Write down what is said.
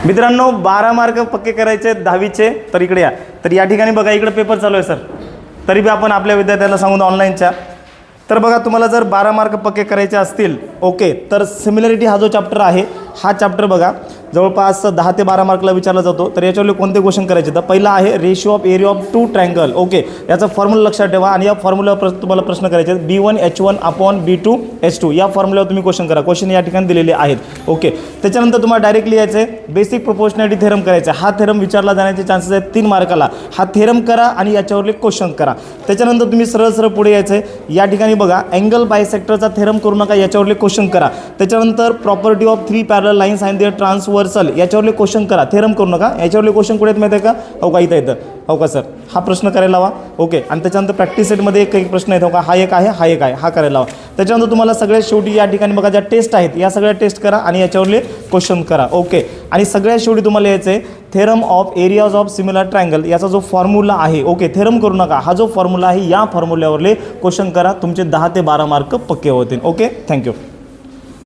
मित्रांनो 12 मार्क पक्के करायचे 10वीचे, तर इकडे या. तर या ठिकाणी बघा इकडे पेपर चालू आहे सर, तरी बी आपण आपल्या विद्यार्थ्यांना सांगून ऑनलाईनच्या. तर बघा तुम्हाला जर 12 मार्क पक्के करायचे असतील ओके, तर सिमिलरिटी हा जो चॅप्टर आहे हा चॅप्टर बघा जवळपास 10 ते 12 मार्कला विचारला जातो. तर याच्यावर कोणते क्वेश्चन करायचे, तर पहिला आहे ratio of area of two triangle. Okay, याचा फॉर्म्युला लक्षात ठेवा आणि या फॉर्म्युल्यावर तुम्हाला प्रश्न करायचे B1H1/B2H2 या फॉर्म्युल्यावर तुम्ही क्वेश्चन करा. क्वेश्चन या ठिकाणी दिलेले आहेत. ओके, त्याच्यानंतर तुम्हाला डायरेक्टली यायचे बेसिक प्रोपोर्शनॅलिटी थेरम करायचा. हा थेरम विचारला जाण्याचे चान्सेस आहेत 3 मार्काला. हा थेरम करा आणि याच्यावरले क्वेश्चन करा. त्याच्यानंतर तुम्ही सरळ सरळ पुढे यायचे. या ठिकाणी बघा अँगल बायसेक्टरचा थेरम करू नका, याच्यावरले क्वेश्चन करा. त्याच्यानंतर property of 3 parallel lines and their transversal याच्यावरले क्वेश्चन करा. थेरम करू नका, याच्यावरले क्वेश्चन कुठे आहेत माहिती आहे का? हो का, इथं येतं. हो का सर, हा प्रश्न करायला हवा. ओके, आणि त्याच्यानंतर प्रॅक्टिस सेटमध्ये एक प्रश्न येतो का, हा एक आहे, हा एक आहे, हा करायला हवा. त्याच्यानंतर तुम्हाला सगळ्यात शेवटी या ठिकाणी बघा ज्या टेस्ट आहेत या सगळ्या टेस्ट करा आणि याच्यावरले क्वेश्चन करा. ओके, आणि सगळ्यात शेवटी तुम्हाला यायचं आहे theorem of areas of similar triangle याचा जो फॉर्म्युला आहे. ओके, थेरम करू नका, हा जो फॉर्म्युला आहे या फॉर्म्युल्यावरले क्वेश्चन करा. तुमचे 10 ते 12 मार्क पक्के होतील. Okay, thank you.